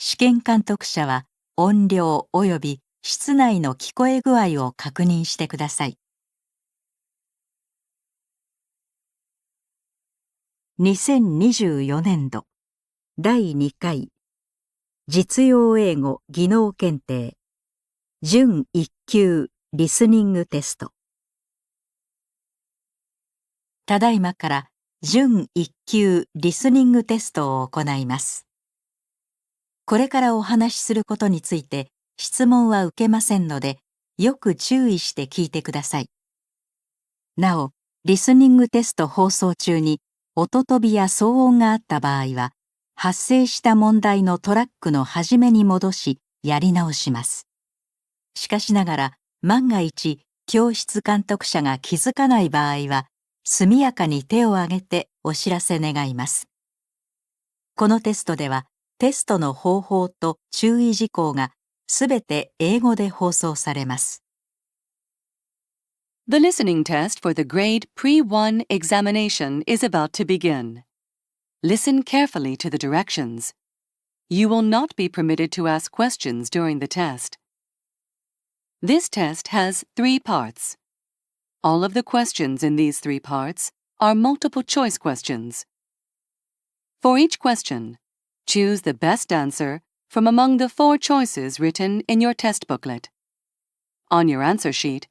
試験監督者は音量及び室内の聞こえ具合を確認してください。2024年度第2回実用英語技能検定準1級リスニングテスト。ただいまから準1級リスニングテストを行います。これからお話しすることについて質問は受けませんので、よく注意して聞いてください。なお、リスニングテスト放送中に音飛びや騒音があった場合は、発生した問題のトラックの始めに戻し、やり直します。しかしながら、万が一、教室監督者が気づかない場合は、速やかに手を挙げてお知らせ願います。このテストでは、テストの方法と注意事項がすべて英語で放送されます。The listening test for the grade Pre-1 examination is about to begin. Listen carefully to the directions. You will not be permitted to ask questions during the test. This test has 3 parts. All of the questions in these 3 parts are multiple choice questions. For each question, choose the best answer from among the 4 choices written in your test booklet. On your answer sheet,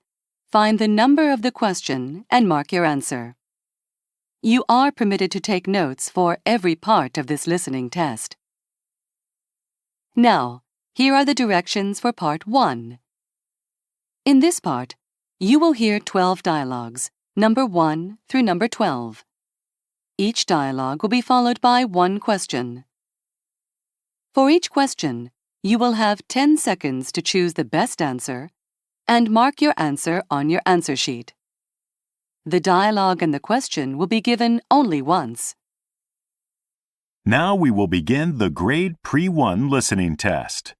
find the number of the question and mark your answer. You are permitted to take notes for every part of this listening test. Now, here are the directions for Part 1. In this part, you will hear 12 dialogues, number 1 through number 12. Each dialogue will be followed by 1 question. For each question, you will have 10 seconds to choose the best answer and mark your answer on your answer sheet. The dialogue and the question will be given only once. Now we will begin the grade Pre-1 listening test.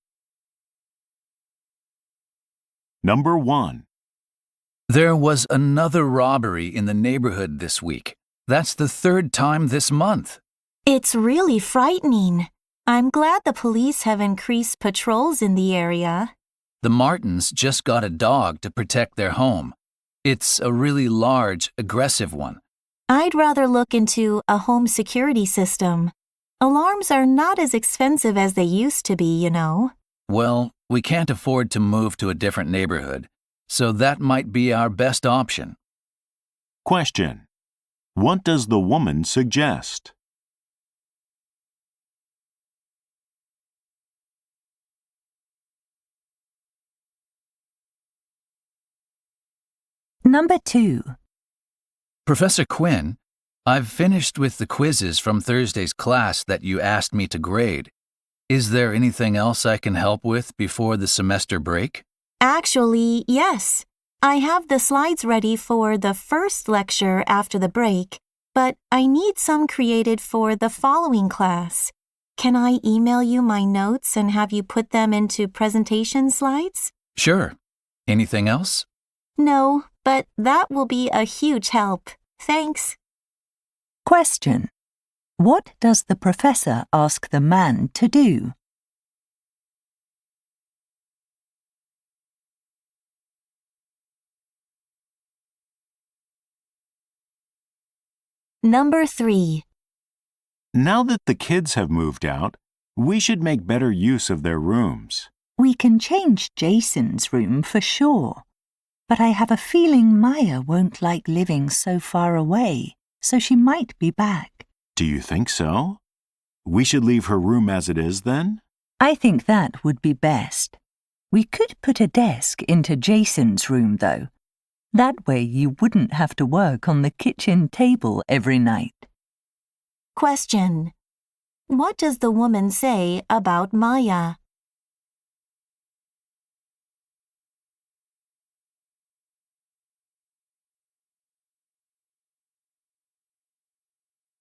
Number 1. There was another robbery in the neighborhood this week. That's the 3rd time this month. It's really frightening. I'm glad the police have increased patrols in the area. The Martins just got a dog to protect their home. It's a really large, aggressive one. I'd rather look into a home security system. Alarms are not as expensive as they used to be, you know. Well, we can't afford to move to a different neighborhood, so that might be our best option. Question. What does the woman suggest? Number 2. Professor Quinn, I've finished with the quizzes from Thursday's class that you asked me to grade. Is there anything else I can help with before the semester break? Actually, yes. I have the slides ready for the first lecture after the break, but I need some created for the following class. Can I email you my notes and have you put them into presentation slides? Sure. Anything else? No, but that will be a huge help. Thanks. Question. What does the professor ask the man to do? Number 3. Now that the kids have moved out, we should make better use of their rooms. We can change Jason's room for sure. But I have a feeling Maya won't like living so far away, so she might be back. Do you think so? We should leave her room as it is then? I think that would be best. We could put a desk into Jason's room, though. That way you wouldn't have to work on the kitchen table every night. Question. What does the woman say about Maya?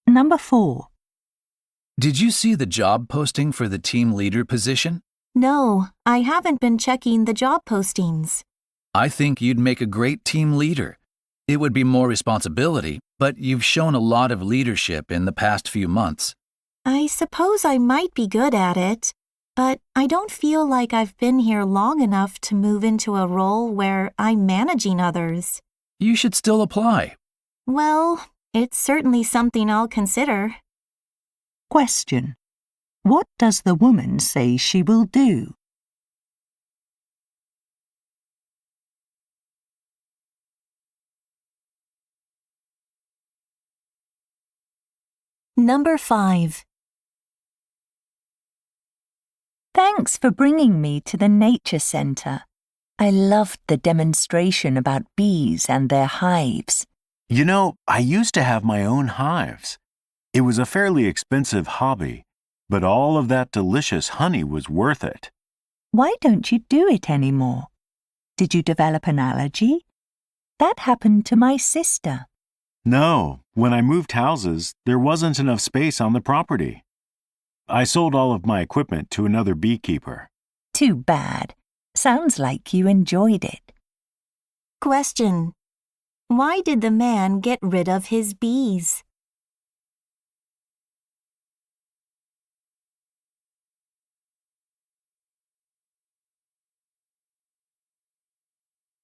Number 4. Did you see the job posting for the team leader position? No, I haven't been checking the job postings. I think you'd make a great team leader. It would be more responsibility, but you've shown a lot of leadership in the past few months. I suppose I might be good at it, but I don't feel like I've been here long enough to move into a role where I'm managing others. You should still apply. Well, it's certainly something I'll consider. Question. What does the woman say she will do? Number 5. Thanks for bringing me to the nature center. I loved the demonstration about bees and their hives. You know, I used to have my own hives. It was a fairly expensive hobby, but all of that delicious honey was worth it. Why don't you do it anymore? Did you develop an allergy? That happened to my sister. No, when I moved houses, there wasn't enough space on the property. I sold all of my equipment to another beekeeper. Too bad. Sounds like you enjoyed it. Question. Why did the man get rid of his bees?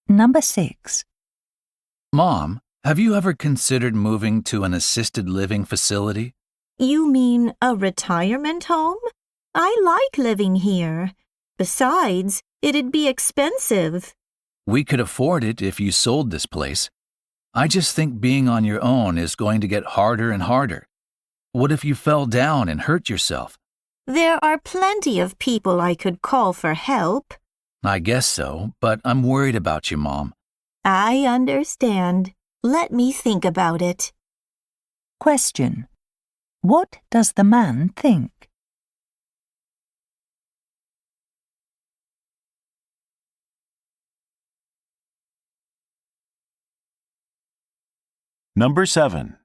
Number 6. Mom, have you ever considered moving to an assisted living facility? You mean a retirement home? I like living here. Besides, it'd be expensive. We could afford it if you sold this place. I just think being on your own is going to get harder and harder. What if you fell down and hurt yourself? There are plenty of people I could call for help. I guess so, but I'm worried about you, Mom. I understand. Let me think about it. Question. What does the man think? Number 7.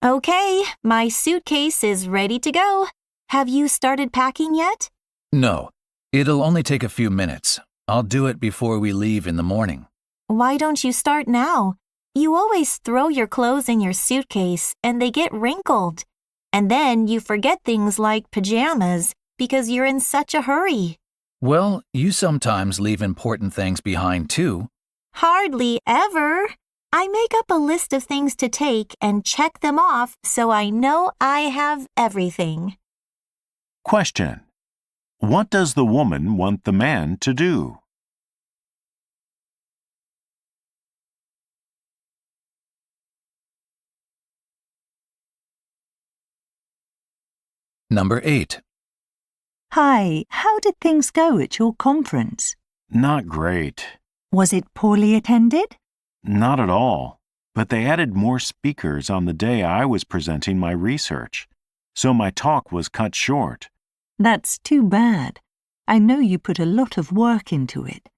Okay, my suitcase is ready to go. Have you started packing yet? No, it'll only take a few minutes. I'll do it before we leave in the morning. Why don't you start now? You always throw your clothes in your suitcase and they get wrinkled. And then you forget things like pajamas because you're in such a hurry. Well, you sometimes leave important things behind too. Hardly ever. I make up a list of things to take and check them off so I know I have everything. Question. What does the woman want the man to do? Number 8. Hi, how did things go at your conference? Not great. Was it poorly attended? Not at all. But they added more speakers on the day I was presenting my research, so my talk was cut short. That's too bad. I know you put a lot of work into it.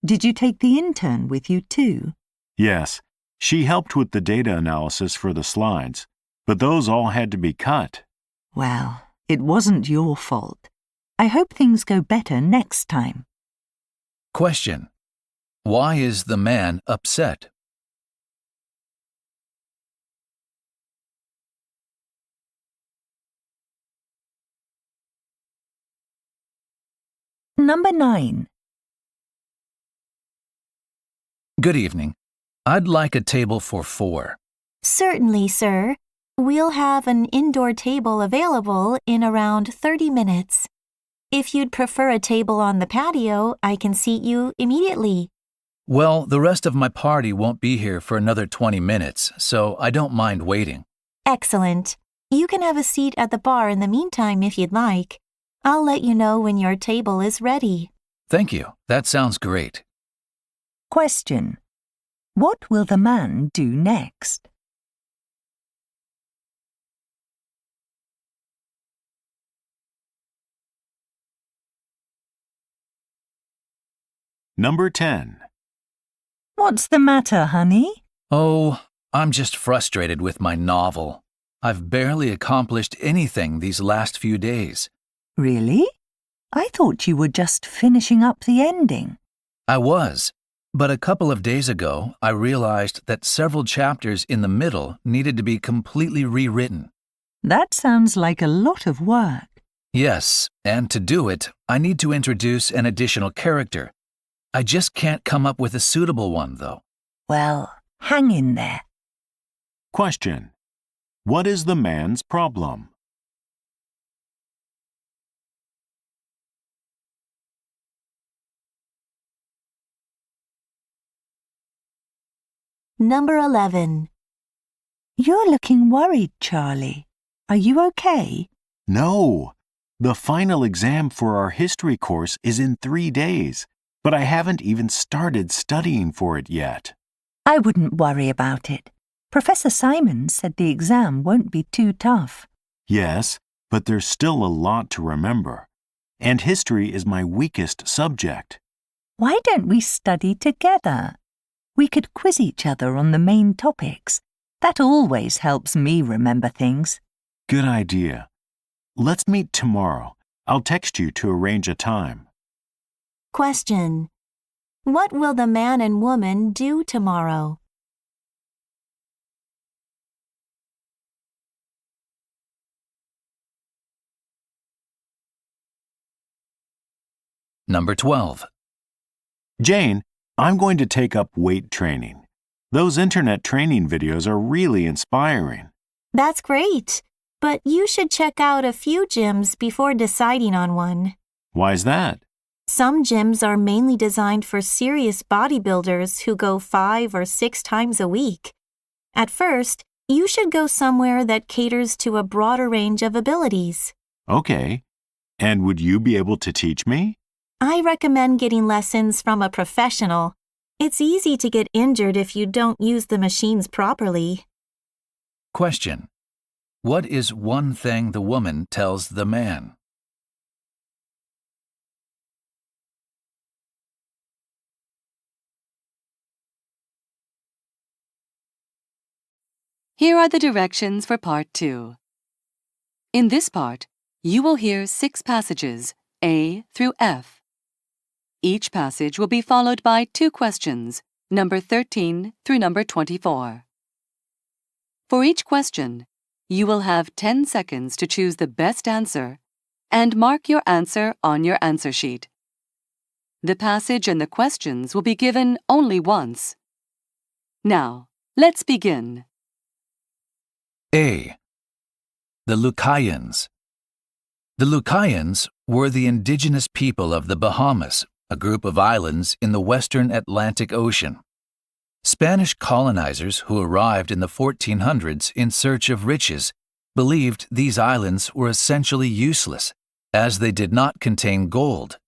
Did you take the intern with you too? Yes, she helped with the data analysis for the slides, but those all had to be cut. Well, it wasn't your fault. I hope things go better next time. Question. Why is the man upset? Number 9. Good evening. I'd like a table for 4. Certainly, sir. We'll have an indoor table available in around 30 minutes. If you'd prefer a table on the patio, I can seat you immediately. Well, the rest of my party won't be here for another 20 minutes, so I don't mind waiting. Excellent. You can have a seat at the bar in the meantime if you'd like. I'll let you know when your table is ready. Thank you. That sounds great. Question. What will the man do next? Number 10. What's the matter, honey? Oh, I'm just frustrated with my novel. I've barely accomplished anything these last few days. Really? I thought you were just finishing up the ending. I was, but a couple of days ago, I realized that several chapters in the middle needed to be completely rewritten. That sounds like a lot of work. Yes, and to do it, I need to introduce an additional character. I just can't come up with a suitable one, though. Well, hang in there. Question. What is the man's problem? Number 11. You're looking worried, Charlie. Are you okay? No. The final exam for our history course is in 3 days, but I haven't even started studying for it yet. I wouldn't worry about it. Professor Simon said the exam won't be too tough. Yes, but there's still a lot to remember. And history is my weakest subject. Why don't we study together? We could quiz each other on the main topics. That always helps me remember things. Good idea. Let's meet tomorrow. I'll text you to arrange a time. Question. What will the man and woman do tomorrow? Number 12. Jane, I'm going to take up weight training. Those internet training videos are really inspiring. That's great, but you should check out a few gyms before deciding on one. Why's that? Some gyms are mainly designed for serious bodybuilders who go 5 or 6 times a week. At first, you should go somewhere that caters to a broader range of abilities. Okay. And would you be able to teach me? I recommend getting lessons from a professional. It's easy to get injured if you don't use the machines properly. Question. What is one thing the woman tells the man? Here are the directions for Part 2. In this part, you will hear 6 passages, A through F. Each passage will be followed by 2 questions, number 13 through number 24. For each question, you will have 10 seconds to choose the best answer and mark your answer on your answer sheet. The passage and the questions will be given only once. Now, let's begin. A. The Lucayans. The Lucayans were the indigenous people of the Bahamas, a group of islands in the western Atlantic Ocean. Spanish colonizers who arrived in the 1400s in search of riches believed these islands were essentially useless, as they did not contain gold.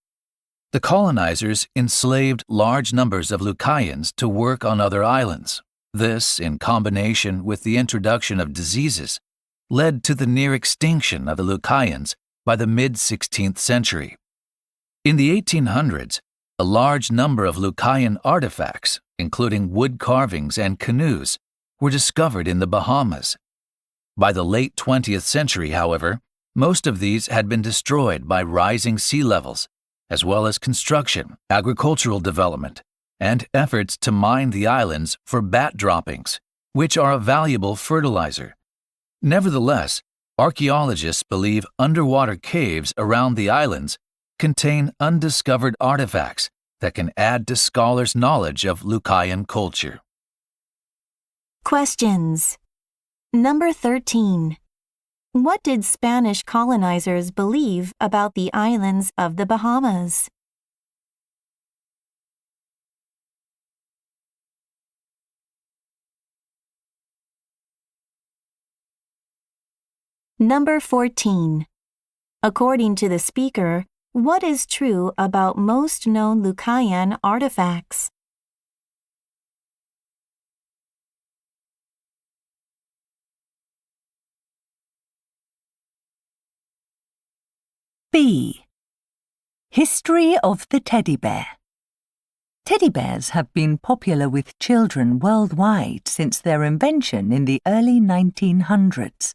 The colonizers enslaved large numbers of Lucayans to work on other islands. This, in combination with the introduction of diseases, led to the near extinction of the Lucayans by the mid-16th century. In the 1800s, a large number of Lucayan artifacts, including wood carvings and canoes, were discovered in the Bahamas. By the late 20th century, however, most of these had been destroyed by rising sea levels, as well as construction, agricultural development, and efforts to mine the islands for bat droppings, which are a valuable fertilizer. Nevertheless, archaeologists believe underwater caves around the islands contain undiscovered artifacts that can add to scholars' knowledge of Lucayan culture. Questions. Number 13. What did Spanish colonizers believe about the islands of the Bahamas? Number 14. According to the speaker, what is true about most known Lucayan artifacts? B. History of the teddy bear. Teddy bears have been popular with children worldwide since their invention in the early 1900s.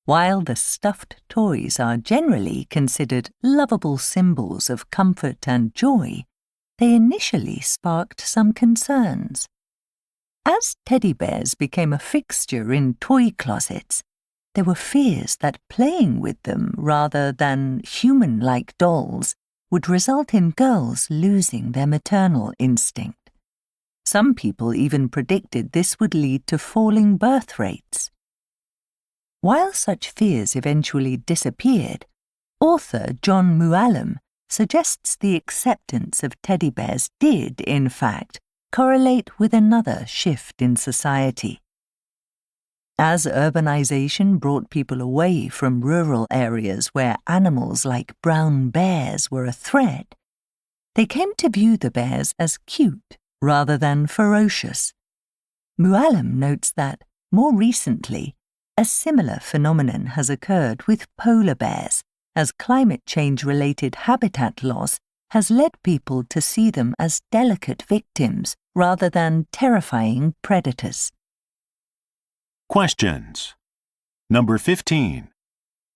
While the stuffed toys are generally considered lovable symbols of comfort and joy, they initially sparked some concerns. As teddy bears became a fixture in toy closets, there were fears that playing with them rather than human-like dolls would result in girls losing their maternal instinct. Some people even predicted this would lead to falling birth rates. While such fears eventually disappeared, author John Muallim suggests the acceptance of teddy bears did, in fact, correlate with another shift in society. As urbanization brought people away from rural areas where animals like brown bears were a threat, they came to view the bears as cute rather than ferocious. Muallim notes that, more recently, a similar phenomenon has occurred with polar bears, as climate change-related habitat loss has led people to see them as delicate victims rather than terrifying predators. Questions. Number 15.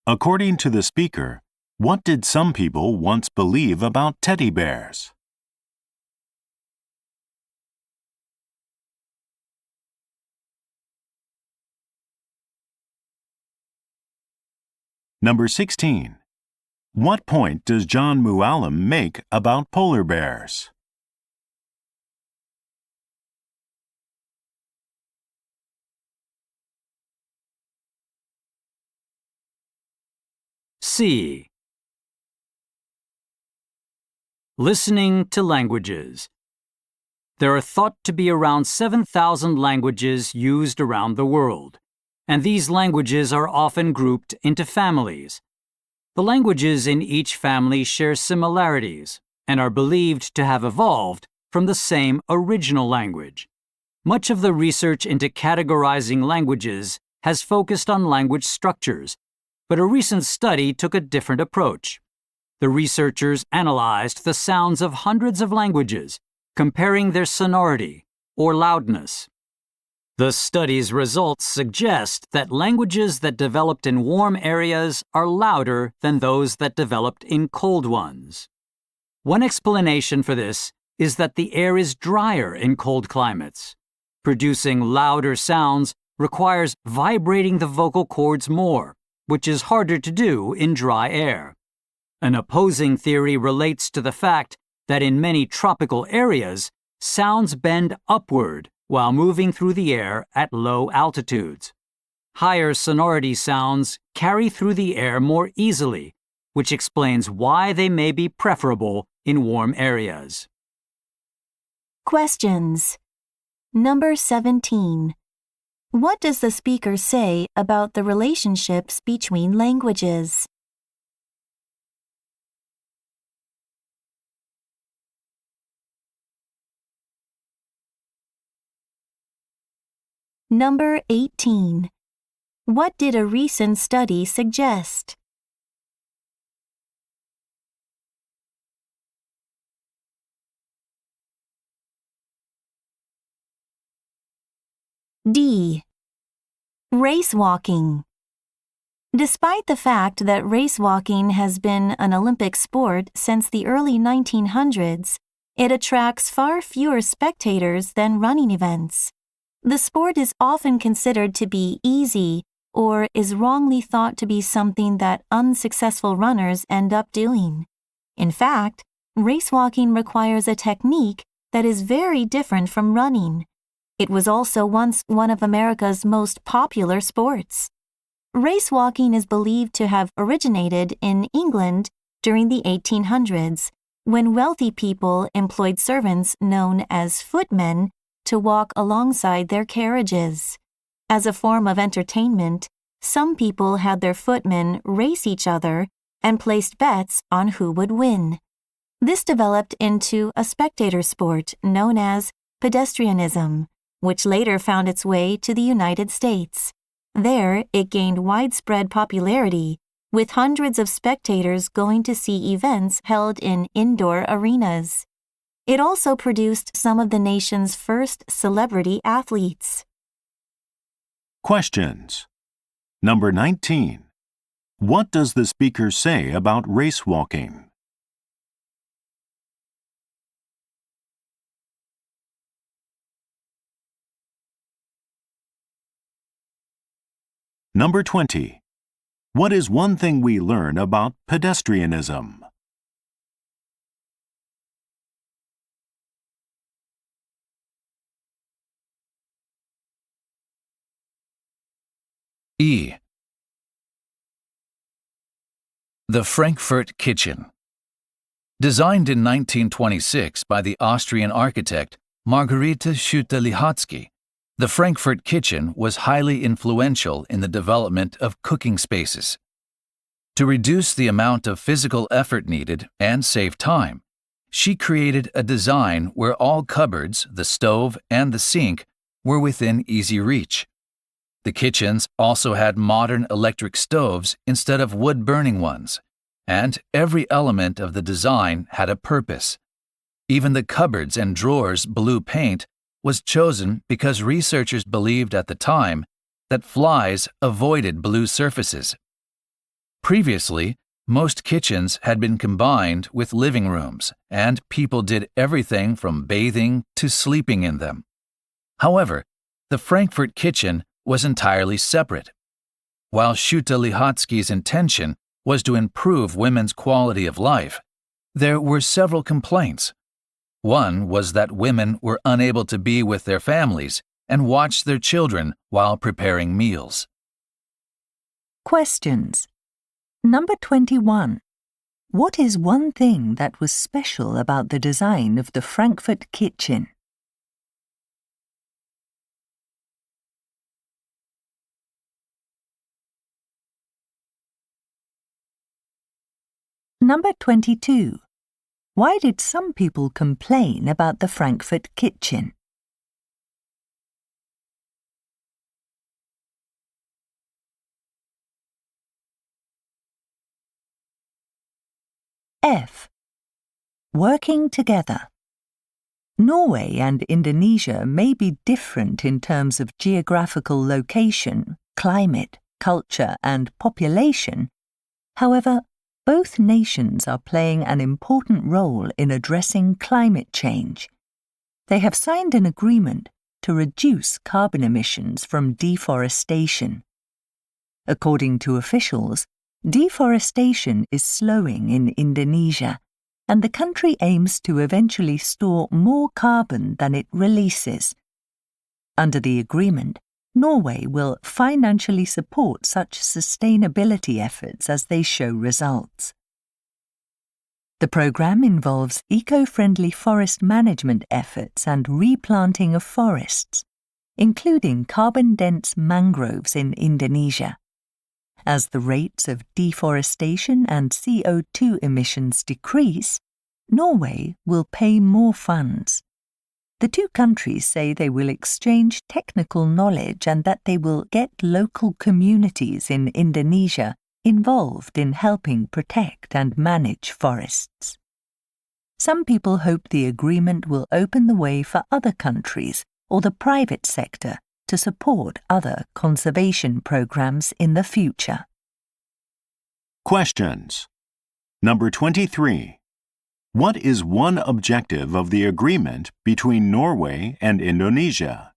According to the speaker, what did some people once believe about teddy bears? Number 16. What point does John Muallim make about polar bears? C. Listening to languages. There are thought to be around 7,000 languages used around the world, and these languages are often grouped into families. The languages in each family share similarities and are believed to have evolved from the same original language. Much of the research into categorizing languages has focused on language structures, but a recent study took a different approach. The researchers analyzed the sounds of hundreds of languages, comparing their sonority, or loudness. The study's results suggest that languages that developed in warm areas are louder than those that developed in cold ones. One explanation for this is that the air is drier in cold climates. Producing louder sounds requires vibrating the vocal cords more, which is harder to do in dry air. An opposing theory relates to the fact that in many tropical areas, sounds bend upward while moving through the air at low altitudes. Higher sonority sounds carry through the air more easily, which explains why they may be preferable in warm areas. Questions. Number 17. What does the speaker say about the relationships between languages? Number 18. What did a recent study suggest? D. Race walking. Despite the fact that race walking has been an Olympic sport since the early 1900s, it attracts far fewer spectators than running events. The sport is often considered to be easy or is wrongly thought to be something that unsuccessful runners end up doing. In fact, race walking requires a technique that is very different from running. It was also once one of America's most popular sports. Race walking is believed to have originated in England during the 1800s, when wealthy people employed servants known as footmen to walk alongside their carriages. As a form of entertainment, some people had their footmen race each other and placed bets on who would win. This developed into a spectator sport known as pedestrianism, which later found its way to the United States. There, it gained widespread popularity, with hundreds of spectators going to see events held in indoor arenas. It also produced some of the nation's first celebrity athletes. Questions. Number 19. What does the speaker say about race walking? Number 20. What is one thing we learn about pedestrianism? E. The Frankfurt Kitchen. Designed in 1926 by the Austrian architect Margarete Schütte-Lihotzky, the Frankfurt Kitchen was highly influential in the development of cooking spaces. To reduce the amount of physical effort needed and save time, she created a design where all cupboards, the stove, and the sink were within easy reach. The kitchens also had modern electric stoves instead of wood-burning ones, and every element of the design had a purpose. Even the cupboards and drawers' blue paint was chosen because researchers believed at the time that flies avoided blue surfaces. Previously, most kitchens had been combined with living rooms, and people did everything from bathing to sleeping in them. However, the Frankfurt Kitchen was entirely separate. While Schütte-Lihotzky's intention was to improve women's quality of life, there were several complaints. One was that women were unable to be with their families and watch their children while preparing meals. Questions. Number 21. What is one thing that was special about the design of the Frankfurt Kitchen? Number 22. Why did some people complain about the Frankfurt Kitchen? F. Working together. Norway and Indonesia may be different in terms of geographical location, climate, culture, and population. However, both nations are playing an important role in addressing climate change. They have signed an agreement to reduce carbon emissions from deforestation. According to officials, deforestation is slowing in Indonesia, and the country aims to eventually store more carbon than it releases. Under the agreement, Norway will financially support such sustainability efforts as they show results. The program involves eco-friendly forest management efforts and replanting of forests, including carbon-dense mangroves in Indonesia. As the rates of deforestation and CO2 emissions decrease, Norway will pay more funds. The two countries say they will exchange technical knowledge and that they will get local communities in Indonesia involved in helping protect and manage forests. Some people hope the agreement will open the way for other countries or the private sector to support other conservation programs in the future. Questions. Number 23. What is one objective of the agreement between Norway and Indonesia?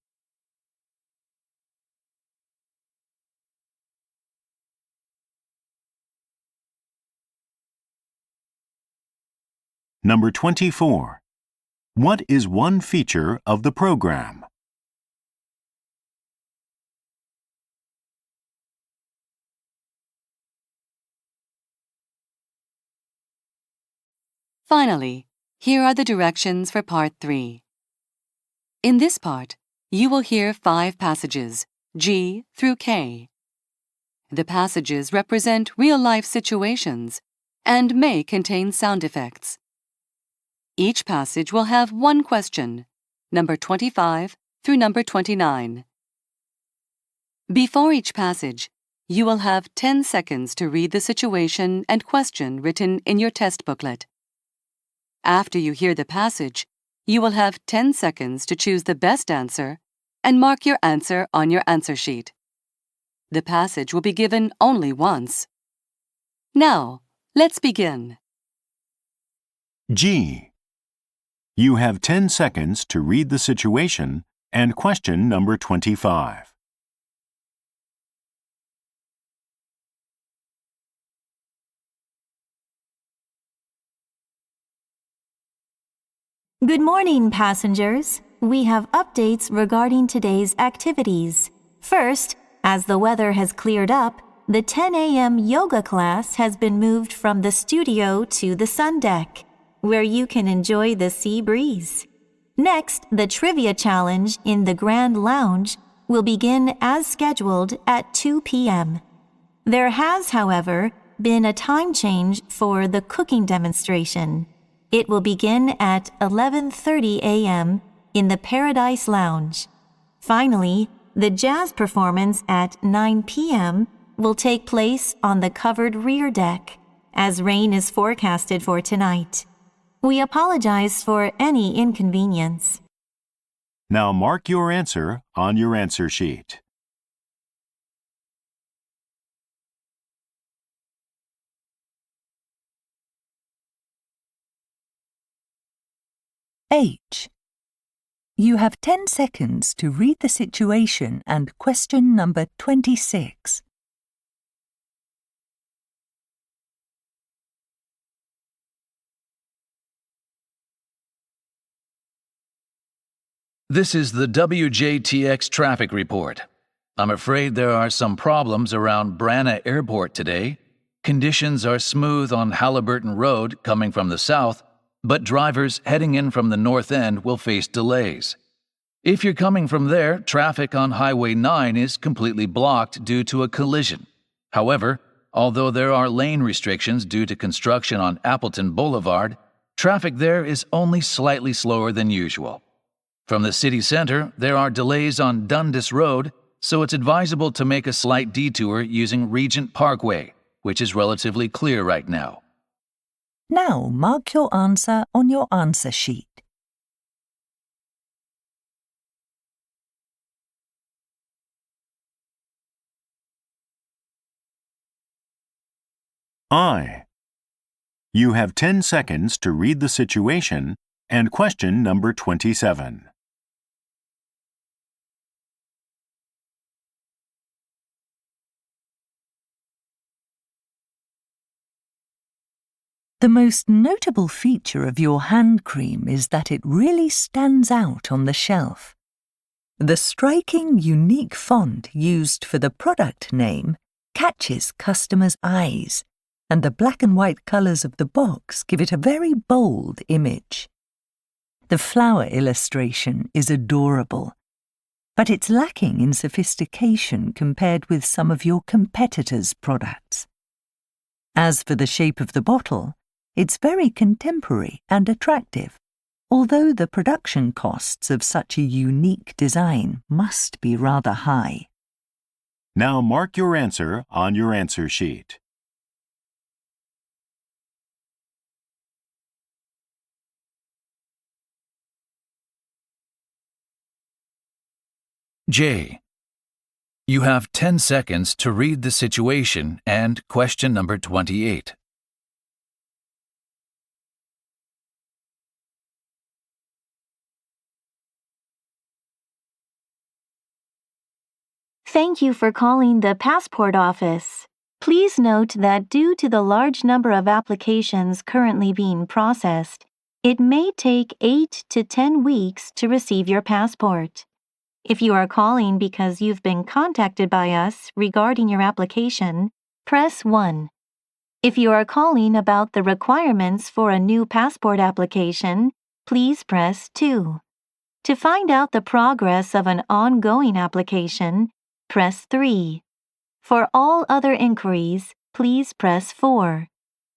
Number 24. What is one feature of the program? Finally, here are the directions for Part 3. In this part, you will hear 5 passages, G through K. The passages represent real-life situations and may contain sound effects. Each passage will have one question, number 25 through number 29. Before each passage, you will have 10 seconds to read the situation and question written in your test booklet. After you hear the passage, you will have 10 seconds to choose the best answer and mark your answer on your answer sheet. The passage will be given only once. Now, let's begin. G. You have 10 seconds to read the situation and question number 25. Good morning, passengers. We have updates regarding today's activities. First, as the weather has cleared up, the 10 a.m. yoga class has been moved from the studio to the sun deck, where you can enjoy the sea breeze. Next, the trivia challenge in the Grand Lounge will begin as scheduled at 2 p.m. There has, however, been a time change for the cooking demonstration. It will begin at 11:30 a.m. in the Paradise Lounge. Finally, the jazz performance at 9 p.m. will take place on the covered rear deck, as rain is forecasted for tonight. We apologize for any inconvenience. Now mark your answer on your answer sheet. H. You have 10 seconds to read the situation and question number 26. This is the WJTX traffic report. I'm afraid there are some problems around Branna Airport today. Conditions are smooth on Halliburton Road coming from the south, but drivers heading in from the north end will face delays. If you're coming from there, traffic on Highway 9 is completely blocked due to a collision. However, although there are lane restrictions due to construction on Appleton Boulevard, traffic there is only slightly slower than usual. From the city center, there are delays on Dundas Road, so it's advisable to make a slight detour using Regent Parkway, which is relatively clear right now. Now mark your answer on your answer sheet. I. You have 10 seconds to read the situation and question number 27. The most notable feature of your hand cream is that it really stands out on the shelf. The striking, unique font used for the product name catches customers' eyes, and the black and white colours of the box give it a very bold image. The flower illustration is adorable, but it's lacking in sophistication compared with some of your competitors' products. As for the shape of the bottle, it's very contemporary and attractive, although the production costs of such a unique design must be rather high. Now mark your answer on your answer sheet. J. You have 10 seconds to read the situation and question number 28. Thank you for calling the passport office. Please note that due to the large number of applications currently being processed, it may take 8 to 10 weeks to receive your passport. If you are calling because you've been contacted by us regarding your application, press 1. If you are calling about the requirements for a new passport application, please press 2. To find out the progress of an ongoing application, press 3. For all other inquiries, please press 4.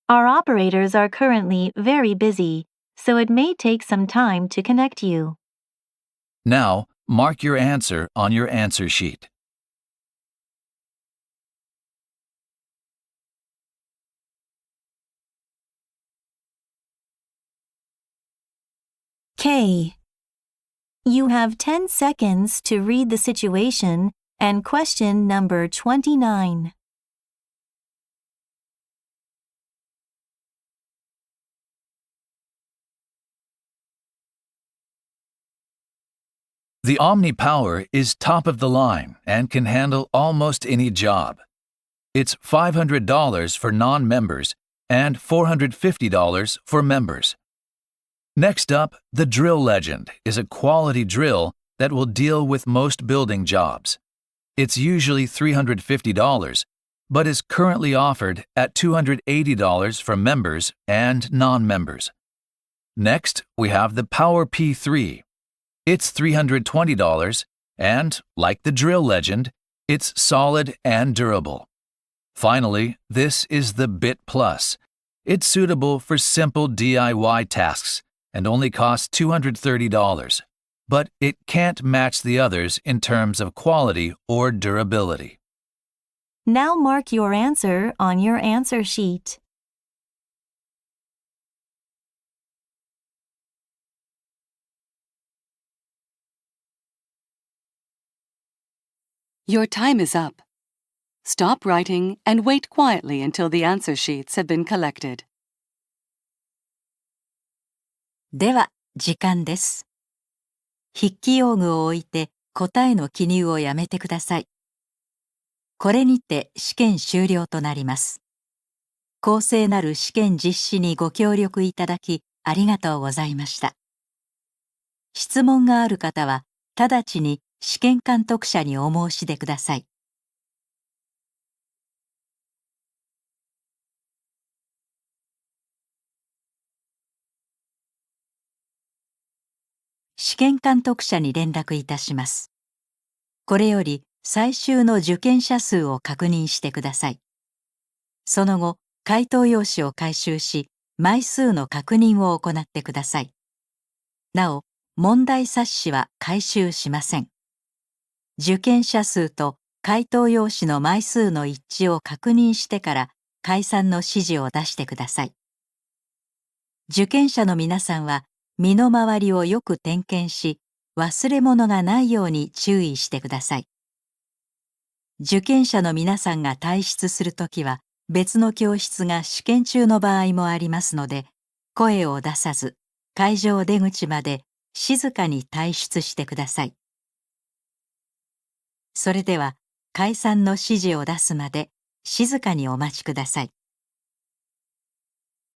Our operators are currently very busy, so it may take some time to connect you. Now, mark your answer on your answer sheet. K. You have 10 seconds to read the situation and question number 29. The Omni Power is top of the line and can handle almost any job. It's $500 for non-members and $450 for members. Next up, the drill legend is a quality drill that will deal with most building jobs. It's usually $350, but is currently offered at $280 for members and non-members. Next, we have the Power P3. It's $320, and, like the drill legend, it's solid and durable. Finally, this is the Bit Plus. It's suitable for simple DIY tasks and only costs $230, but it can't match the others in terms of quality or durability. Now mark your answer on your answer sheet. Your time is up. Stop writing and wait quietly until the answer sheets have been collected. では、時間です。筆記用具を置いて答えの記入をやめてください。これにて試験終了となります。公正なる試験実施にご協力いただきありがとうございました。質問がある方は直ちに試験監督者にお申し出ください。試験監督者に連絡いたします。これより最終の受験者数を確認してください。その後、回答用紙を回収し、枚数の確認を行ってください。なお、問題冊子は回収しません。受験者数と回答用紙の枚数の一致を確認してから解散の指示を出してください。受験者の皆さんは身の回りをよく点検し、忘れ物がないように注意してください。受験者の皆さんが退出するときは別の教室が試験中の場合もありますので、声を出さず会場出口まで静かに退出してください。それでは解散の指示を出すまで静かにお待ちください。